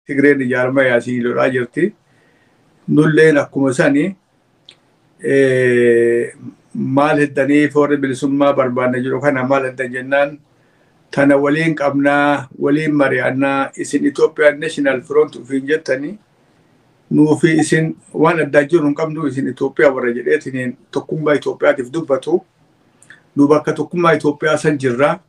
Tigreen ijaarama yaasii lolaa jirti. Nulleen akkuma sani maal heddanii foorri bilisummaa barbaanna jiru kana maal heddan jennaan tana waliin qabnaa waliin mari'annaa isin Itoophiyaa National Front ufiin jettanii nuufi isin waan addaa jiru hin qabnu isin Itoophiyaa warra jedheetiniin tokkummaa Itoophiyaatiif dubbatu nu bakka tokkummaa Itoophiyaa san jirraa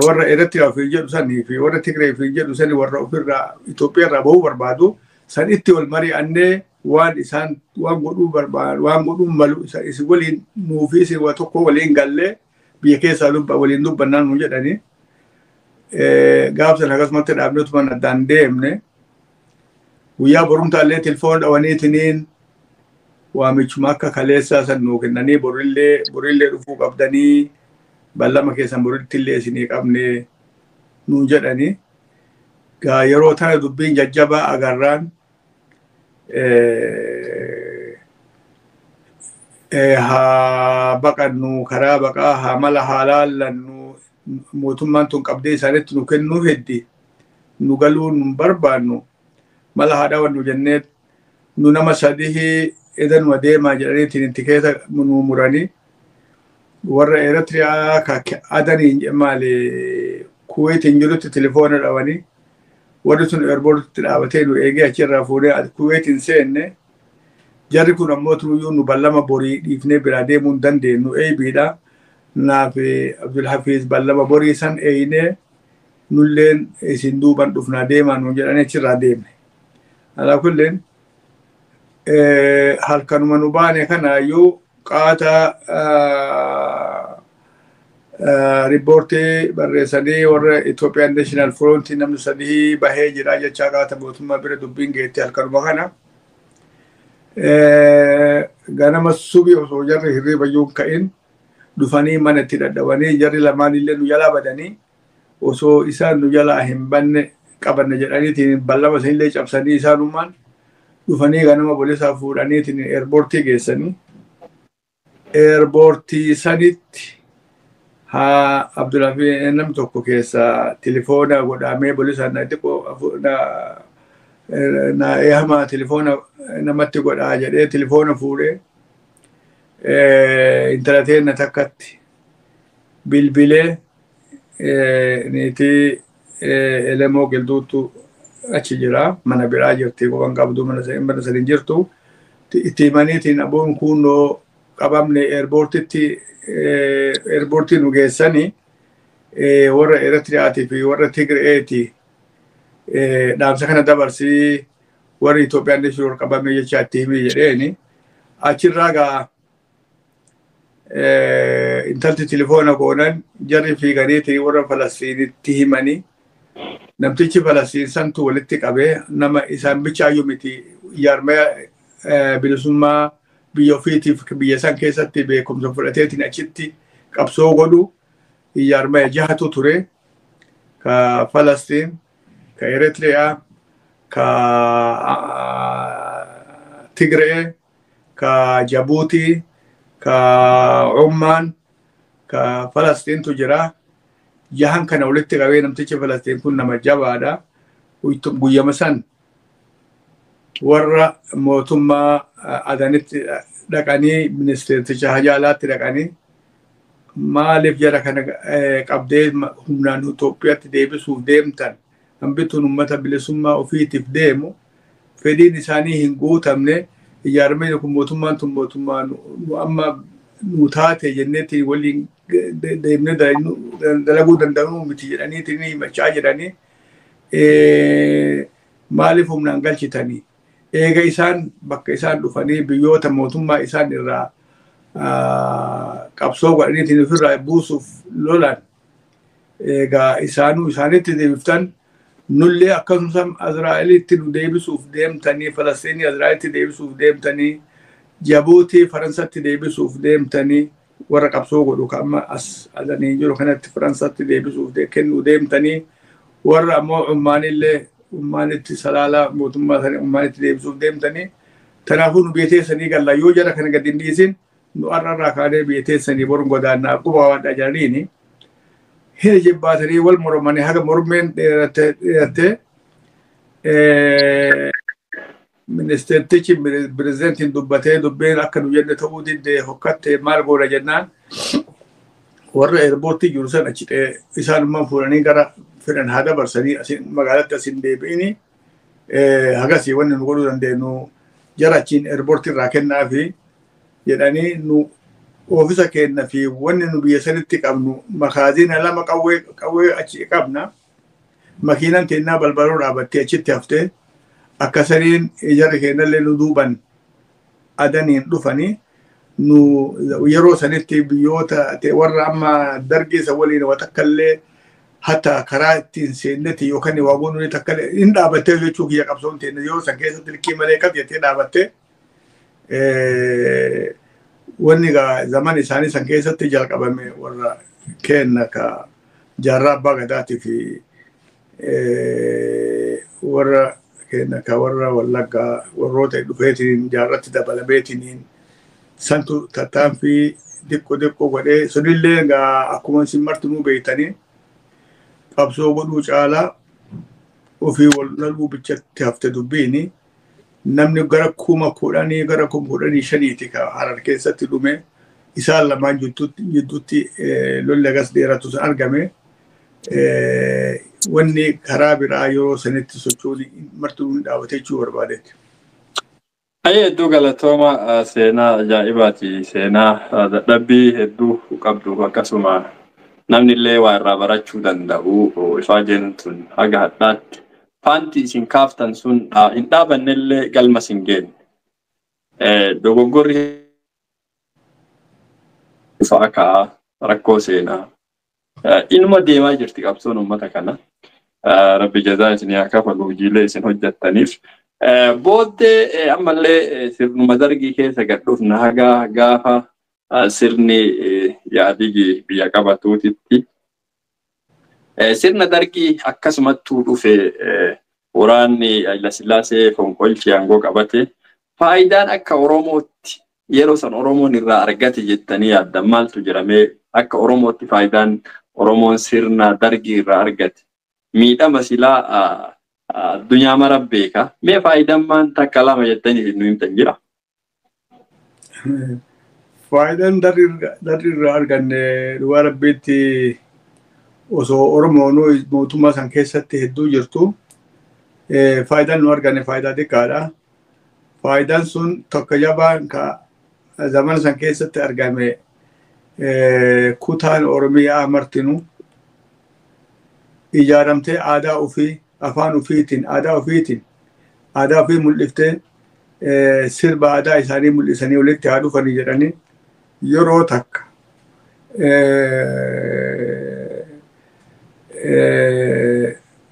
warra Eritrea ufiin jedhu sanii fi warra Tigree ufiin jedhu sanii warra ofirraa Itoophiyaa irraa bahuu barbaadu san itti wal mari'annee waan isaan waan godhuu barbaadu waan godhuu malu isin waliin nuufi isin waa tokko waliin gallee biyya keessaa waliin dubbannaan nu jedhanii gaafsan akkasumatti dhaabnetuman addaan deemne guyyaa borumtaallee telefoon dhawaniitiniin waamichuma akka kaleessaa san nuu kennanii borillee dhufuu qabdanii ballama keessan borittillee isinii qabne nuun jedhanii gaa yeroo tana dubbiin jajjabaa agarraan haa baqannu karaa baqaa haa mala haa laallannu mootummaan tun qabdee isaanitti nu kennuu heddi nu galuu nu barbaannu mala haa dhawannu jenneet nu nama sadii edanuma deemaa jedhaniitiin itti keessa nu muranii warra Eritrea ka adanii maali Kuwaitiin jirutti telefoona dhawanii warri sun airportitti dhaabatee nu eegee achirraa fuudhee Kuwaitiin seenne jarri kun ammoo turuyyuu nu ballama borii dhiifnee biraa deemuu hin dandeenyu eebiidha naaf Abdulhafiz ballama borii san eeyinee nulleen isin duuban dhufnaa deemaa nu jedhanii achirraa deemne alaa kulleen halkanuma nu baane kanaayyuu qaata riippoortii barreessanii warra Itoophiyaa National Front namni sadii bahee jira jechaa qaata mootummaa bira dubbiin geetti halkanuma kana ganama subii osoo jarri hirriibayyuu ka'in dhufanii mana itti dadhabanii jarri lamaan illee nu jalaa badanii osoo isaan nu jalaa hin banne qabanne jedhaniitiin ballama sanillee cabsanii isaanummaan dhufanii ganama bolisaa fuudhaniitiin eerpoortii geessanii eerpoortii sanitti haa Abdulhafiz namni tokko keessa telefoona godhamee bolisaan na eehama telefoona namatti godhaa jedhee telefoona fuudhee intalateen na takkatti bilbilee niitii elemoo gilduutu achi jira mana biraa jirti qoban qabdu mana saniin jirtu itti himaniitiin aboon kunnoo qabamne eerpoortii nu geessanii warra Eritreaatii fi warra Tigreetii dhaamsa kana dabarsii warri Itoophiyaa National qabame jechaa itti himii jedheeni achirraa gaa intalti telefoona goonan jarri fiiganiitii warra Falastiinitti himanii namtichi Falastiin santu walitti qabee nama isaan bichaayyuu miti ijaarmaya bilisummaa biyya ofiitiif biyya san keessatti beekumsa fudhateetiin achitti qabsoo godhu ijaarmaya jahatu ture ka Falastiin ka Eritrea ka Tigree ka Jabuuti ka Ummaan ka Falastiin tu jira jahan kana walitti qabee namtichi Falastiin kun nama jabaadha guyyama san warra mootummaa adanitti dhaqanii ministeerticha hajaalaatti dhaqanii maaliif jara kana qabdee humnaan Itoophiyaatti deebisuuf deemtan hambituun ummata bilisummaa ofiitiif deemu fedhiin isaanii hin guutamne ijaarmeen kun mootummaan tun mootummaa nu amma nu taate jenneetti waliin deemne dalaguu danda'u miti jedhaniitiin himachaa jedhanii maaliif humnaan galchitanii eega isaan bakka isaan dhufanii biyyoota mootummaa isaan irraa qabsoo godhaniitiin ofirraa buusuuf lolan eega isaanitti deebiftan nullee akkasuma Azraa'elitti nu deebisuuf deemtanii Falastiin Azraa'elitti deebisuuf deemtanii Jabuutii Faransatti deebisuuf deemtanii warra qabsoo godhu amma as adanii jiru kanatti Faransatti deebisuuf kennuu deemtanii warra ammoo ummaanitti salaalaa mootummaa sanii ummaanitti deebisuuf deemtanii tanaafuu nu biyyateessanii galla yoo jara kana gad hin dhiisin nu arrarraa kaanee biyyateessanii boru godaannaa quba waan dhajaraniini hira jibbaatanii wal mormanii haga mormeen dheerattee ministeertichi pirezidentiin dubbatee dubbiin akka nu jenne ta'uu didde hokkatte maal goona jennaan warra eerpoortii jiru san achitee isaanummaan fuudhanii gara fedhan haa dabarsanii magaalatti asin deebi'ini hagasii wanni nu godhuu dandeenyu jara achiin eerpoortii irraa kennaa fi jedhanii nu oofisa kenna fi wanni nu biyya sanitti qabnu makaazina lama qawwee achi qabna makiinan teennaa balbaloo dhaabattee achitti haftee akka saniin jarri kennallee nu duuban adaniin dhufanii nu yeroo sanitti biyyoota warra amma dargeessa waliin watakkallee hatta karaa ittiin seenneti yookaan waa goonuu takkallee hin dhaabattee jechuu kiyya qabsoon teenne yeroo san keessatti likkii malee qab jettee dhaabattee wanni zaman isaanii san keessatti jalqabame warra kenna ka jaarraa abbaa gadaatii fi warra kenna ka warra wallaggaa warroota dhufeetiin jaarratti dabalameetiin santu tattaan fi diqqo godhee sunillee akkuma isin martinuu beeytanii qabsoo godhuu caalaa ofii wal loluu bichatti hafte dubbiini namni gara 10,000 gara 15,000 ka Harar keessatti dhume isaan lamaan jidduutti lolli agas dheeratu argame wanni karaa biraa yeroo sanitti sochooni martuu dhaabatee jechuu barbaadetti. Hedduu galatooma seenaa ajaa'ibaati seenaa dadhabbii hedduu qabdu akkasuma namni illee waa irraa barachuu danda'u ifaa jentuun haga hadhaatti faanti isin kaaftan sun hin dhaabanne illee galma sin geenye dogoggorri ifaa ka'a rakkoo seenaa inuma deemaa jirti qabsoon uummata kana rabbi jazaa isin haa kafalu hojiilee isin hojjettaniif. Booddee ammallee sirnuma dargii keessa gad dhufna haga gaafa sirni yaadigi biyya qabatuutitti. Sirna dargii akkasumattuu dhufe waraanni Hayila Sillaasee fonqolchi aangoo qabate faayidaan akka Oromootti yeroo san Oromoon irraa argate jettanii yaaddan maaltu jiramee akka Oromootti faayidaan Oromoon sirna dargii irraa argate miidhama silaa addunyaa mara beeka mee faayidaan maan takka lama jettanii nu himtan jira. Faayidaan dargii irraa arganne dhugaa rabbiitti osoo Oromoon mootummaa san keessatti hedduu jirtu faayidaan nu arganne faayidaa xiqqaadha. Faayidaan sun tokko jabaan ka zaman san keessatti argame kutaan Oromiyaa martinu ijaaramtee aadaa ofii afaan ofiitiin aadaa ofii mul'iftee sirba aadaa isaanii mul'isanii walitti haa dhufanii jedhanii yeroo takka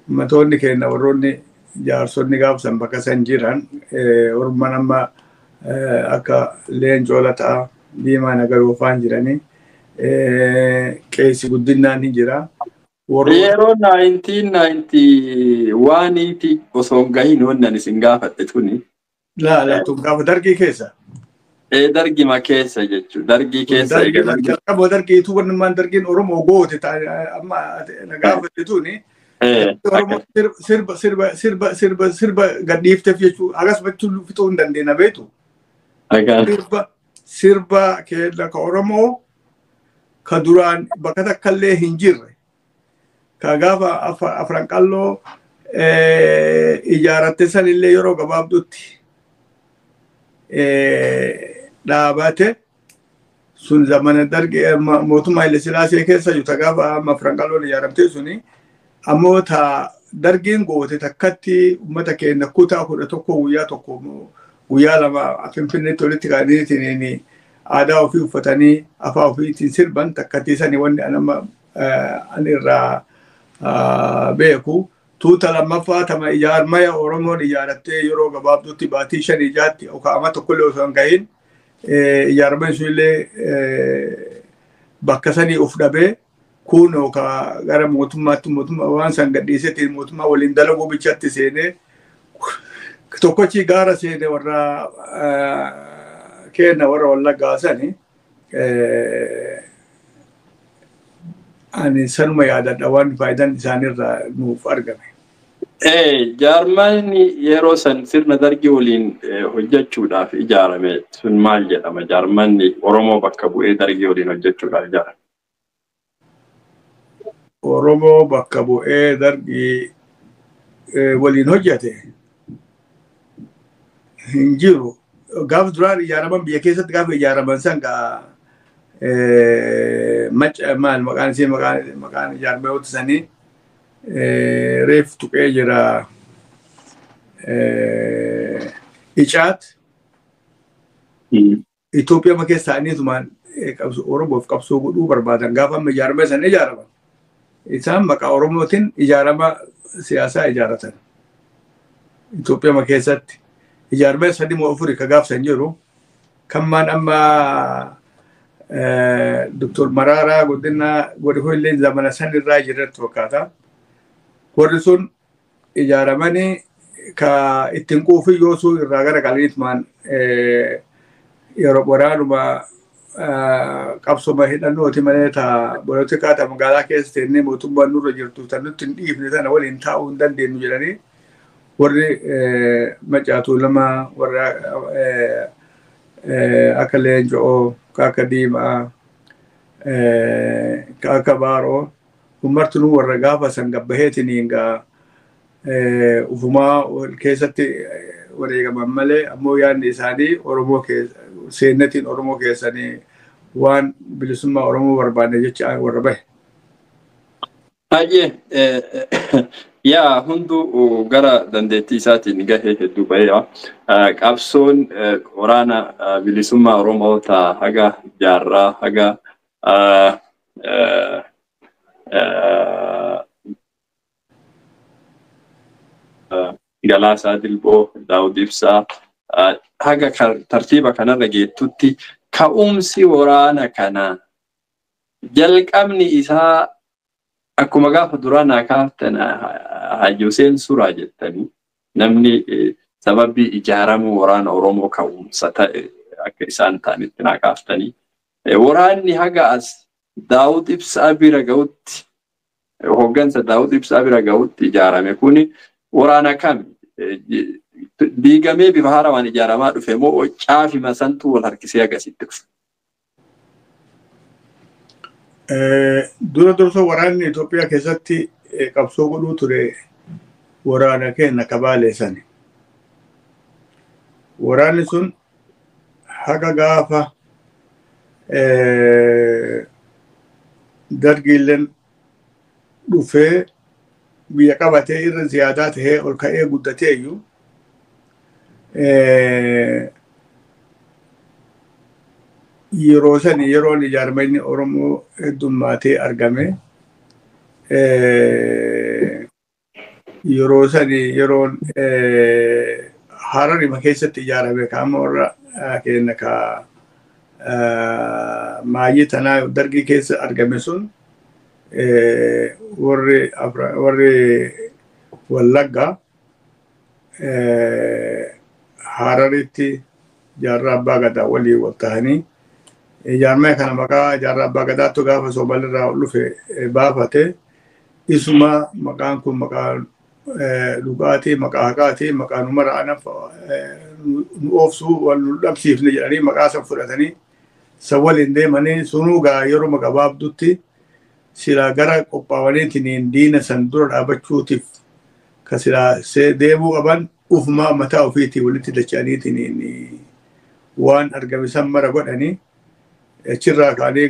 matoonni keenya warroonni jaarsonni gaafsan bakka san jiran orman amma akka Leencoo Lataa Diimaa Nagaroo faan jiranii Qeessi Guddinaan ni jira. Yeroo 1991 osoo gahin wannan isin gaafatte tuni. Tun gaafa dargii keessa. Dargii ma keessa jechuudha. Dargii keessa eegala. Jalqaba dargiitu wannumaan dargiin Oromoo goote amma na gaafatte tuni. Sirba gadhiifteef jechuudha. Akkasumatti fixuu hin dandeenya beektu. Sirba keessa ka Oromoo ka duraan bakka takkallee hin jirre. Ka gaafa afran qalloo ijaaratte sanillee yeroo gabaabdutti dhaabate sun zamana dargii mootummaa Hayila Sillaasee keessa jirtu gaafa afran qalloon ijaaramte suni ammoo ta dargiin goote takkatti uummata keenya kutaa 11 guyyaa lama Finfinneetti walitti kaa'aniitiin aadaa ofii uffatanii afaan ofiitiin sirban takkatti sanii wanni ani irraa beeku tuuta lammaffaa tama ijaarmaya Oromoon ijaarattee yeroo gabaabdutti baatii 5 ijaatti okaama tokkollee osoo hin gahin ijaarmeen sunillee bakka sanii of dhabee kun gara mootummaatti mootummaa waan san gadhiisetiin mootummaa waliin dalaguu bichatti seenee tokkochi gaara seenee warra kenna warra Wallaggaa sanii ani sanuma yaadadha waan faayidaan isaanirraa nuuf argame. Jaarmanni yeroo san sirna dargii waliin hojjechuudhaaf ijaarame sun maal jedhama? Jaarmanni Oromoo bakka bu'ee dargii waliin hojjechuudhaaf ijaarame. Oromoo bakka bu'ee dargii waliin hojjete hin jiru. Gaafa duraan ijaaraman biyya keessatti gaafa ijaaraman san maal maqaan isii maqaan ijaarmeewwan sanii reef tuqee jira. Icaat Itoophiyaa keessa ta'aniitumaan Oromoof qabsoo godhuu barbaadan gaafa amma ijaarame san ijaaraman. Isaan maqaa Oromootiin ijaarama siyaasaa ijaaratan. Itoophiyaa keessatti ijaarame sadii moo afurii ka gaafsan jiru. Kan maan amma Dr. Mararaa Guddinaa godhuu illee zamana san irraa jiratu fakkaata. Warri sun ijaaramanii ka ittiin quufii yoosuu irraa gara qalaniitumaan yeroo waraanuma qabsoma hidhannooti malee polotikaa ta magaalaa keessa teennee mootummaan nurra jirtu tan nutti hin dhiifne tana waliin taa'uu hin dandeenyu jedhanii warri Macaatuu Lama warra akka Leencoo ka akka Diimaa ka akka Baaroo ummartunuu warra gaafa san gabbaheetiniin ufumaa keessatti wareegaman malee ammoo yaadni isaanii Oromoo keessa seennetiin Oromoo keessanii waan bilisummaa Oromoo barbaanne jecha warra bahe. Yaa hunduu gara dandeettii isaatiin gahee hedduu baheera. Qabsoon waraana bilisummaa Oromoo ta'a haga jaarraa haga Galaasaa Dilboo Daawud Ibsaa haga tartiiba kanarra geettutti ka'umsi waraana kana jalqabni isaa akkuma gaafa duraa kaaftan Haji Hussein Suraa jettanii namni sababii ijaaramuu waraana Oromoo ka'umsa ta'e akka isaan ta'anitti kaaftanii waraanni haga as Daawud Ibsaa bira ga'utti hoggansa Daawud Ibsaa bira ga'utti ijaarame kuni waraana kam diigamee bifa haarawaan ijaaramaa dhufe moo caafima santu wal harkisee agasitti dhufe? Dura dursoo waraanni Itoophiyaa keessatti qabsoo godhuu ture waraana keenya Kabaalee sani. Waraanni sun haga gaafa dargiilleen dhufee biyya qabatee irra ziyaadaa tahee ol ka'ee guddatee iyyuu yeroo sani yeroon ijaarmanni Oromoo heddummaatee argame yeroo sani yeroon Hararima keessatti ijaarame kaama warra keenya ka maayii tanaa dargii keessa argame sun warri Wallaggaa Hararitti jaarraa abbaa gadaa walii wal ta'anii ijaarame kana maqaa jaarraa abbaa gadaattu gaafa Somalirraa dhufe baafate isuma maqaan kun maqaa dhugaatii maqaa haqaatii maqaa numara anaf nu oofsuu wal nu dhabsiifne jedhanii maqaa san fudhatanii san waliin deemanii sunuu yeroo gabaabdutti sila gara qophaawaniitiin diina san dura dhaabachuutiif ka sila deemuu qaban ufumaa mataa ofiitii walitti dacha'aniitiin waan argame san mara godhanii achirraa kaanii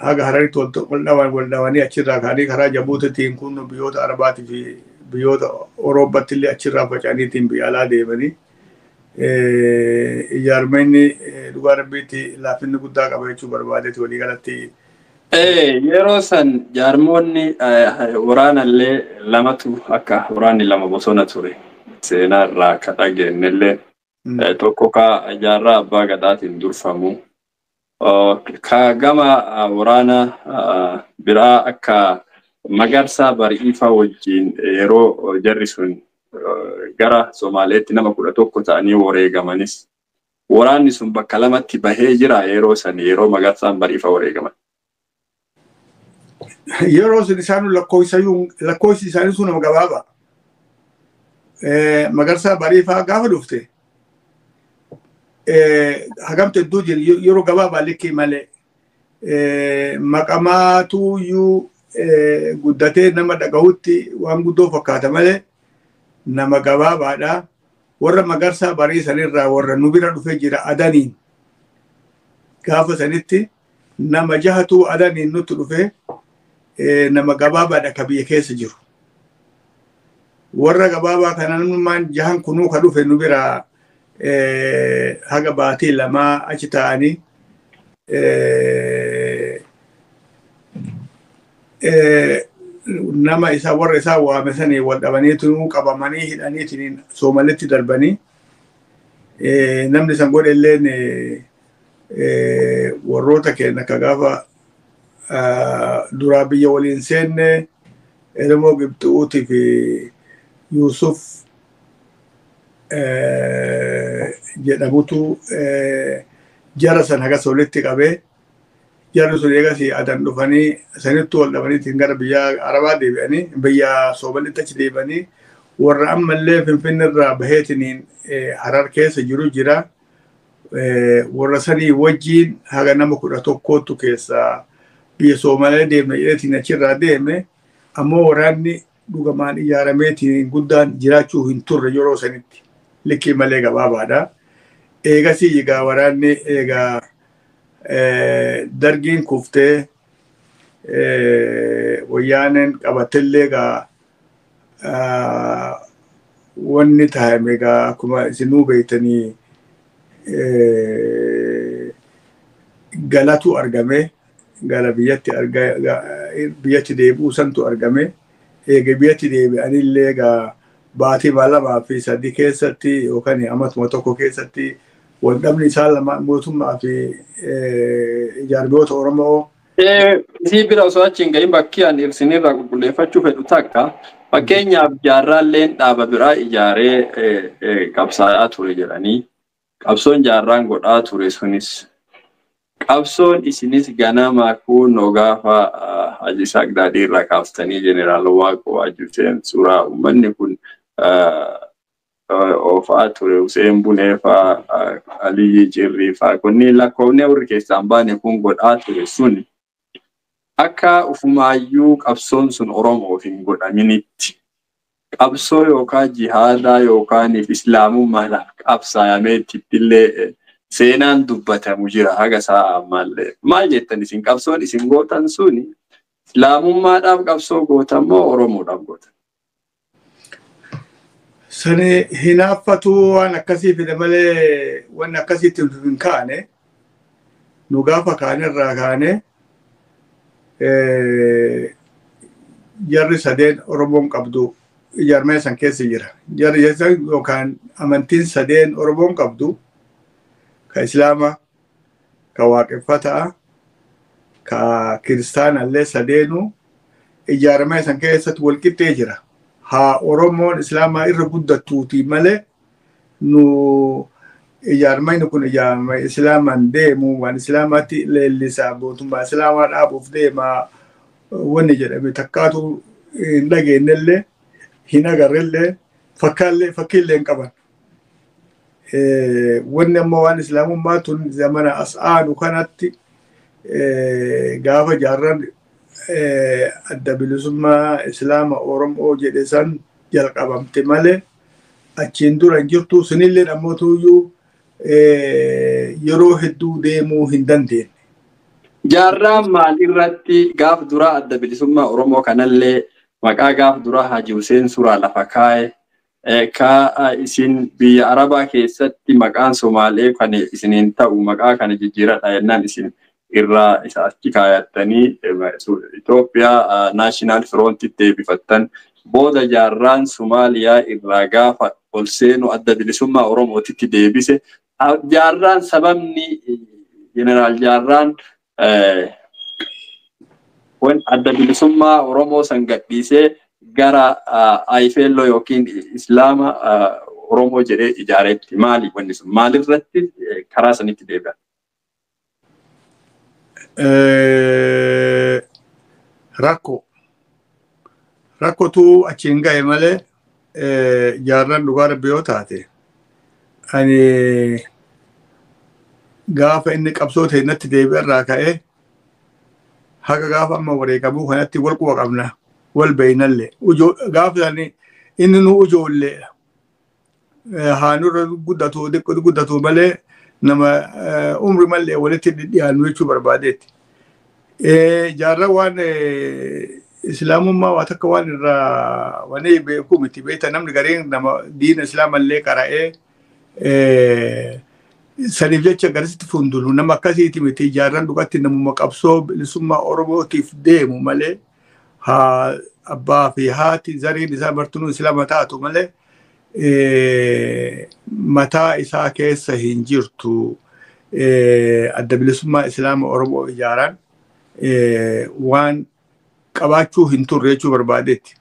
haga Hararitti wal dhawanii achirraa kaanii karaa Jabuutiitiin kun biyyoota Arabaatii fi biyyoota Awuroopaatti illee achirraa faca'aniitiin biyya alaa deemanii ijaarmanni dhugaa rabbiitti laafinni guddaa qaba jechuu barbaadeeti walii galatti. Yeroo san jaarmoonni waraanallee lamatu akka waraanni lama bosona ture seenaa irraa akka dhageenyellee tokko ka jaarraa abbaa gadaatiin durfamu ka gama waraana biraa akka Magarsaa Bariifa wajjin yeroo jarri sun gara Somaaleetti nama 11 ta'anii wareegamanis waraanni sun bakka lamatti bahee jira yeroo san yeroo Magarsaan Bariifa wareegaman. yeroo sun isaanu lakkoofsi isaanii sun nama gabaaba. Magarsaa Bariifaa gaafa dhufte hagamte hedduu jiru yeroo gabaabaa likkii malee maqamaatu iyyuu guddatee nama dhagahutti waan guddoo fakkaata malee nama gabaabaadha. Warra Magarsaa Barii sanirraa warra nu bira dhufee jira Adaniin gaafa sanitti nama jahatu Adaniin nutti dhufee nama gabaabaadha ka biyya keessa jiru. Warra gabaabaa kanaan jahan kunuu ka dhufe nu bira haga baatii lamaa achi ta'anii nama isaa warra isaa waame sanii wal dhabaniitu qabamanii hidhaniitiin Soomalitti darbanii namni san godhe illeen warroota keenya ka gaafa duraa biyya waliin seenne Elemoo Gibxi'uutii fi Yusuf jedhamutu jara san hagas walitti qabee jarri sun eegas Adan dhufanii sanittu wal dhabaniitiin gara biyya Arabaa deebi'anii biyya Soomalitti achi deebi'anii warra ammallee Finfinneerraa baheetiniin Harar keessa jiru jira. Warra sanii wajjiin haga nama 11tu keessaa biyya Soomalee deemne jedheetiin achirraa deeme ammoo waraanni dhugamaan ijaarameetiin guddaan jiraachuu hin turre yeroo sanitti likkii malee gabaabaadha. Eegasii egaa waraanni egaa dargiin kuftee wayyaaneen qabattellee egaa wanni taa'ame egaa akkuma isinuu beektanii galatu argame gara biyyatti deebi'uu santu argame. Eega biyyatti deebi'anillee egaa baatii 2-3 keessatti yookaan amatuma tokko keessatti waldhabni isaa lama mootummaa fi ijaarmoota Oromoo. Isii bira osoo achiin gahin bakkii ani ibsinirraa qulqulleeffachuu fedhu takka fakkeenyaaf jaarraalleen dhaaba biraa ijaaree qabsaa'aa ture jedhanii qabsoon jaarraan godhaa ture sunis qabsoon isinis ganama kunoo gaafa Haji Saagdaadii irraa kaastanii Jeneraal Waaqoo Waajjirteen suuraa uummanni kun oofaa ture Hussein Buneefaa Aliyyi Cirriifaa kunniin lakkoofnee warri keessaan baane kun godhaa ture suni akka ufumaayyuu qabsoon sun Oromoof hin godhaminitti qabsoo yookaan jihaadaa yookaan islaamummaa qabsaayameetti illee seenaan dubbatamu jira haga sa'a ammallee. Maal jettan isin qabsoon isin gootan suni islaamummaadhaaf qabsoo gootan moo Oromoodhaaf gootan? Sani hinaaffatu waan akkasii fide malee waan akkasiitti hin kaane nu gaafa kaanerraa kaane jarri sadeen Oromoon qabdu ijaarmee san keessa jira. Jarri yookaan amantiin sadeen Oromoon qabdu ka Islaama, ka Waaqeffataa, ka Kiristaanallee sadeenu ijaarmee san keessatti wal qixxee jira. Haa Oromoon Islaamaa irra guddattuuti malee nu ijaarmeen kun ijaarmee Islaamaan deemu waan Islaamaatti leellisaa mootummaa Islaamaa dhaabuuf deemaa wanni jedhame takkaatu hin dhageenyellee hin agarrellee fakkiillee hin qaban. Wanni ammoo waan Islaamummaa tun zamana as'aanu kanatti gaafa jaarran adda bilisummaa Islaama Oromoo jedhe san jalqabamte malee achiin dura hin jirtu sunillee ammootuyyuu yeroo hedduu deemuu hin dandeenye. Jaarraan maalirratti gaaf dura adda bilisummaa Oromoo kanallee maqaa gaaf dura Haji Hussein suuraa lafa kaa'e ka isin biyya Arabaa keessatti maqaan Somaalee kan isiniin ta'u maqaa kana jijjiiradha jennaan isin irraa isa achi kaayattanii Itoophiyaa Naashinaal Firoontitti deebifattan booda jaarraan Somaaliyaa irraa gaafa ol seenu adda bilisummaa Oromootitti deebise jaarraan sababni Jeneraal Jaarraan wan adda bilisummaa Oromoo san gadhiisee gara Ayfeelloo yookiin Islaama Oromoo jedhee ijaareetti maali wanni sun maalirratti karaa sanitti deebi'an? rakkotu achiin ga'e malee jaarran dhugaa rabbi yoo taate ani gaafa inni qabsoo ta'e natti deebi'e irraa ka'ee haga gaafa amma wareegamuu kanatti wal quba qabna wal beeynallee gaafa inni nu ijoolleedha. Haanurra guddatu malee nama umri malee walitti dhiyaannu jechuu barbaadeetti. Jaarraa waan islaamummaa waa takka waan irraa wanee beeku miti beekta namni gareen nama diina islaamallee qara'ee saniif jecha garasitti fundulu nama akkasiiti miti jaarran dhugatti namuma qabsoo bilisummaa Oromootiif deemu malee abbaa fi haati zariin isaa martinuu islaama taatu malee mataa isaa keessa hin jirtu adda bilisummaa islaama Oromoo ijaaran waan qabaachuu hin turre jechuu barbaadeetti.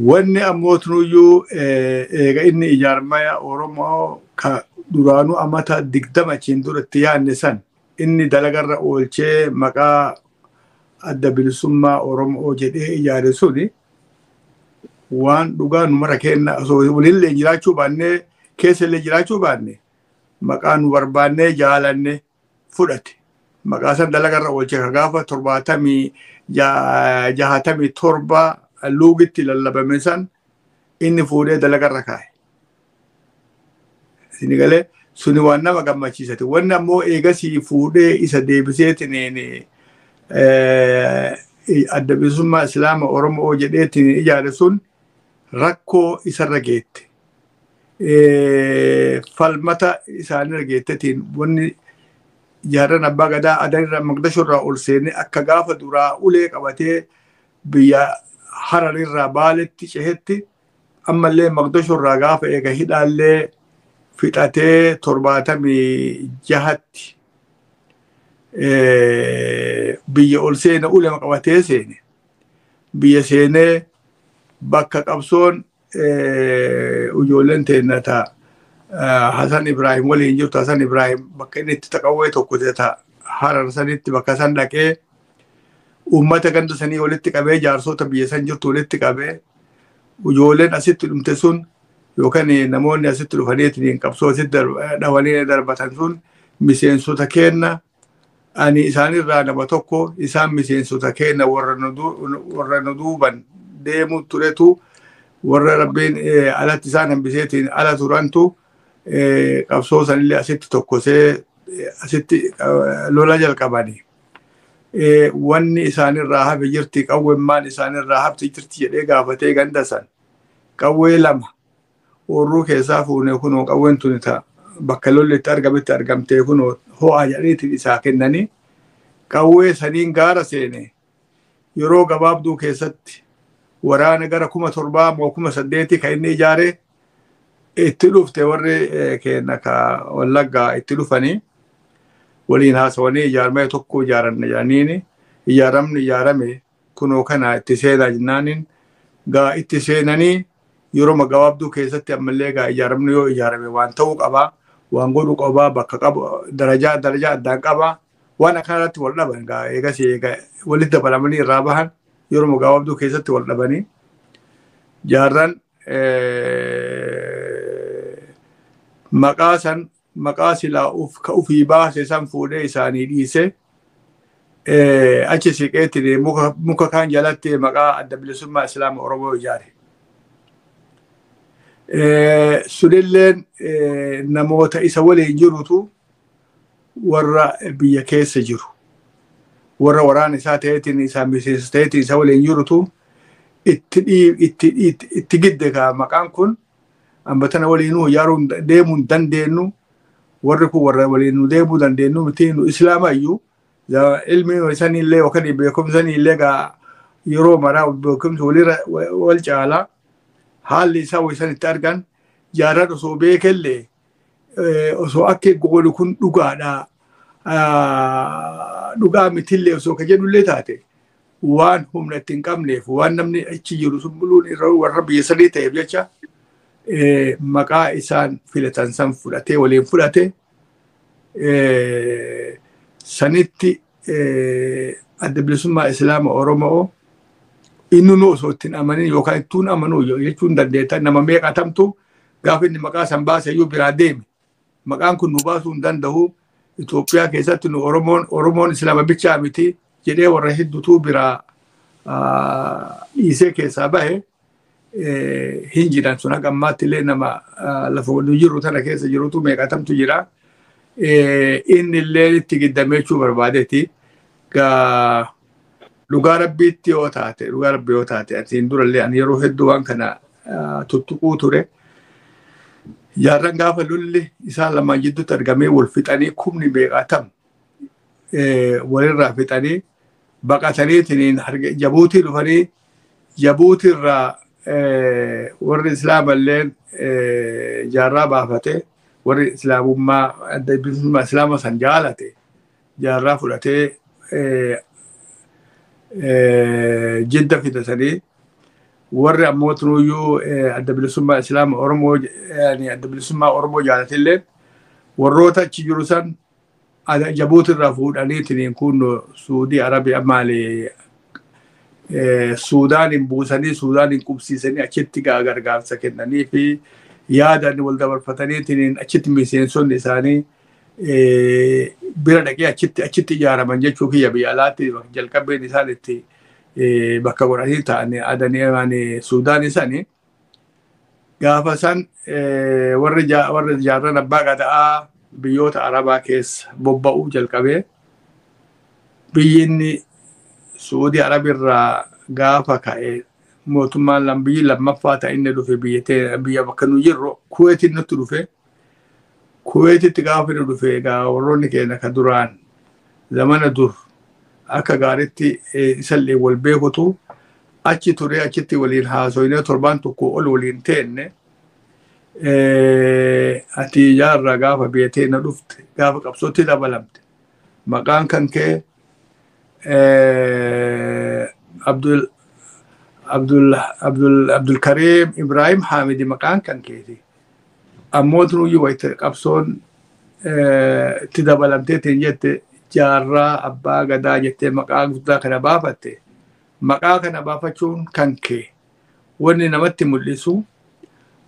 Wanni ammootunuyyuu eega inni ijaarmaya Oromoo ka duraanuu amata 20 achiin duratti yaanne san inni dalagarra oolchee maqaa adda bilisummaa Oromoo jedhee ijaare suni waan dhugaa numara kenna osoo walillee jiraachuu baannee keessallee jiraachuu baanne maqaa nu barbaannee jaalanne fudhate. Maqaa san dalagarra oolchee ka gaafa 67 luugitti lallabame san inni fuudhee dalagarra kaa'e. Sini galee suni waan nama gammachiisate. Wanni ammoo eegasii fuudhee isa deebiseetiin adda bilisummaa islaama Oromoo jedheetiin ijaare sun rakkoo isarra geette. Falmata isaanirra geettetiin wanni jaarran abbaa gadaa adanirra Maqdashorraa ol seenee akka gaafa duraa ulee qabatee biyya Hararirraa Baaletti cehetti ammallee Maqdashorraa gaafa eega hidhaallee fixatee 76tti biyya ol seene ulema qabatee seene biyya seenee bakka qabsoon ijoolleen teennata Hasan Ibrahim waliin jirtu Hasan Ibrahim bakka inni itti taqawwee tokko ta'e Harar sanitti bakka san dhaqee ummata ganda sanii walitti qabee jaarsota biyya san jirtu walitti qabee ijoolleen asitti dhumte sun yookaan namoonni asitti dhufaniitiin qabsoo asitti dhawanii darbatan sun miseensota kenna ani isaanirraa nama tokko isaan miseensota kenna warra nu duuban deemu turetu warra rabbiin alatti isaan hambiseetiin ala turantu qabsoo sanillee asitti tokkosee asitti lola jalqabanii. Wanni isaanirraa hafe jirti qawwemmaan isaanirraa hafti jirti jedhee gaafatee ganda san qawwee 2 warruu keessaa fuunee kunoo qawween tuni ta'a bakka lolli itti argametti argamtee kunoo ho'aa jedhaniitiin isaa kennanii qawwee saniin gaara seene yeroo gabaabduu keessatti waraana gara 7,000 moo 8,000 kan inni ijaare itti dhufte warri kenna ka Wallaggaa itti dhufanii waliin haasawanii ijaarmee tokko ijaaranne jedhaniini ijaaramne kunoo kana itti seenaa jennaaniin gaa itti seenanii yeroo gabaabduu keessatti ammallee gaa ijaaramne yoo ijaarame waan ta'uu qabaa waan godhu qabaa bakka qabu darajaa addaan qabaa waan akkanatti wal dhaban gaa eegasii walitti dabalamanii irraa bahan yeroo gabaabduu keessatti wal dhabanii jaarran maqaa silaa ufii baase san fuudhee isaanii dhiise achi siqeetiin muka kaan jalatti maqaa adda bilisummaa islaama Oromoo ijaare. Sunilleen namoota isa waliin jirutu warra biyya keessa jiru warra waraana isaa ta'eetiin isaa miseensa ta'eetiin isa waliin jirutu itti gidde ka maqaan kun ambatana waliinuu ijaaruun deemuun dandeenyu warri kun warra waliinuu deemuu dandeenyu miti nu islaama iyyuu ilmi isaaniillee yookaan beekumsaniillee gaa yeroo maraa beekumsa wal caalaa haalli isaa waan itti argan jaarran osoo beekellee osoo akka goolu kun dhugaadhaa dhugaa mitillee osoo ka jedhullee taate waan humna itti hin qabneef waan namni achi jiru sun buluun irra warra biyya sadii ta'eef jecha maqaa isaan filatan san fudhatee waliin fudhate sanitti adda bilisummaa Islaama Oromoo inni nu osoo ittiin amanin yookaan ittuun amanuu jechuun dandeettan nama meeqatamtu gaafa inni maqaa san baase iyyuu biraa deeme. Maqaan kun nu baasuu hin danda'u. Itoophiyaa keessatti nu Oromoon Islaama bichaa miti jedhee warra hedduutu biraa dhiisee keessaa bahe hin jiran sun haga ammaatti illee nama lafa waliin jiru tana keessa jirutu meeqatamtu jira. Inni illee itti giddameechuu barbaadeeti. Dhugaa rabbiitti yoo taate atiin durallee ani yeroo hedduu waan kana tuttuquu ture. Jaarran gaafa lolli isaan lamaan jidduutti argamee wal fixanii kumni meeqatam walirraa fixanii baqataniitiin Jabuutii dhufanii Jabuutiirraa warri Islaamalleen jaarraa baafate warri Islaamummaa adda bilisummaa Islaama san jaalate jaarraa fudhatee Jidda fidatanii warri ammoo tunuyyuu adda bilisummaa Islaama Oromoo adda bilisummaa Oromoo jaalatillee warroota achi jiru san Jabuutirraa fuudhaniitiin kun Suudii Arabiyaa maali Suudaanin buusanii Suudaanin qubsiisanii achitti gargaarsa kennanii fi yaadaan wal dabarfataniitiin achitti miseensonni isaanii bira dhaqee achitti ijaaraman jechuu kiyya biyya alaatti jalqabeen isaan itti bakka godhanii ta'anii adanii Suudaan isanii gaafa san warri jaarran abbaa gada'aa biyyoota Arabaa keessa bobba'uu jalqabee biyyinni Suudii Arabiirraa gaafa ka'e mootummaan biyyi lammaffaa ta'inne dhufe biyya bakka nu jirru Kuweetiin nutti dhufe. Kuweetitti gaafa inni dhufe egaa warroonni keenya ka duraan zamana dur akka gaariitti isallee wal beekutu achi ture achitti waliin haasoyne torbaan tokko ol waliin teenne ati jaarraa gaafa beetee na dhufte gaafa qabsootti dabalamte maqaan kan kee Abdul Kareem Ibrahim Hamidi maqaan kan keeti. Ammoo tunuyyuu wayita qabsoon itti dabalamteetiin jette jaarraa abbaa gadaa jettee maqaa guddaa kana baafatte. Maqaa kana baafachuun kan kee wanni namatti mul'isu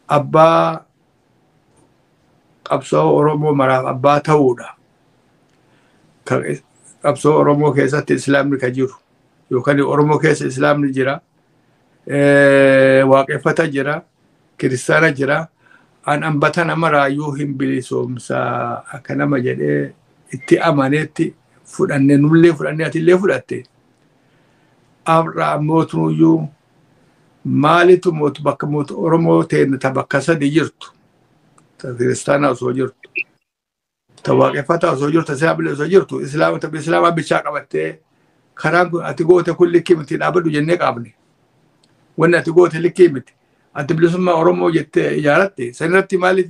abbaa qabsoo Oromoo maraaf abbaa ta'uudha. Qabsoo Oromoo keessatti Islaamni ka jiru yookaan Oromoo keessa Islaamni jira. Waaqeffata jira. Kiristaana jira. An ambata nama raayyuu hin bilisoomsaa akka nama jedhee itti amaneetti fudhanne nullee fudhanne atillee fudhatte. Abra ammoo tunuyyuu maalitu bakka Oromoo teenne ta bakka sadi jirtu. Ta kiristaana osoo jirtu. Ta waaqeffata osoo jirtu. Ta Islaamillee osoo jirtu. Islaama bichaa qabattee karaan kun ati goote kun likkii miti dhaabadhu jennee qaabne. Wanni ati goote likkii miti. Adda bilisummaa Oromoo jettee ijaaratte sanirratti maaliif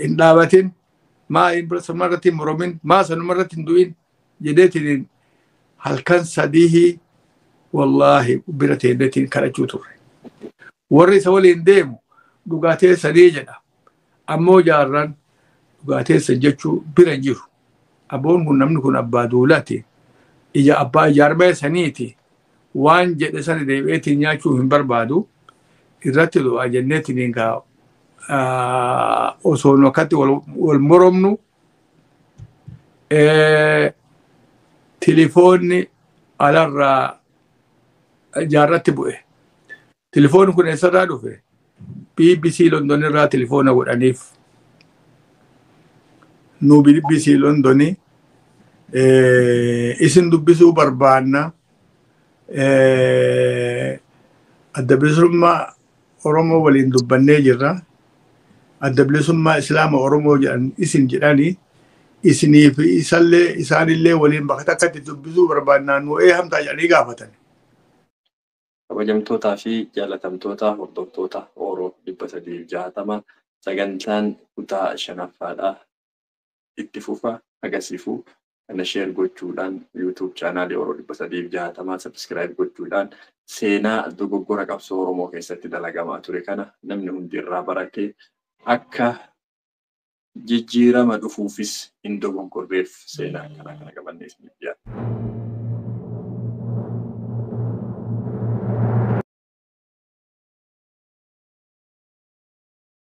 hin dhaabatin sanumarratti hin moromin sanumarratti hin du'in jedheetiin halkan sadii wallaahi bira teenneetiin kadhachuu turre. Warri isa waliin deemu dhugaateessanii jedha. Ammoo jaarran dhugaateessan jechuu bira jiru. Abboon kun namni kun abbaa duulaati. Abbaa ijaarmee saniiti. Waan jedhe sana deebi'eetiin nyaachuu hin barbaadu irratti du'aa jenneetiin osoo nokkatti wal moromnu tilifoonni alarraa jaarratti bu'e. Tilifoonni kun eessarraa dhufe BBC London irraa tilifoona godhaniif. Nu BBC Londoni isin dubbisuu barbaanna. Adda bilisummaa Oromoo waliin dubbannee jirra. Adda bilisummaa Islaama Oromoo jedhan isin jedhanii isinii fi isaanillee waliin bakka takkatti dubbisuu barbaannaan nu'ee hamtaa jedhanii gaafatan. Kabajamtootaa fi jaalatamtoota hordoftoota Oromoo 360 sagantaan kutaa 5ffaadhaa itti fufa agarsiisu. Kana share gochuudhaan YouTube channel Oromoo 360 subscribe gochuudhaan seenaa dogoggora qabsoo Oromoo keessatti dalagamaa ture kana namni hundi irraa baratee akka jijjiirama dhufuufis hin dogonkorreef seenaa kana qabannees ni dhiyaata.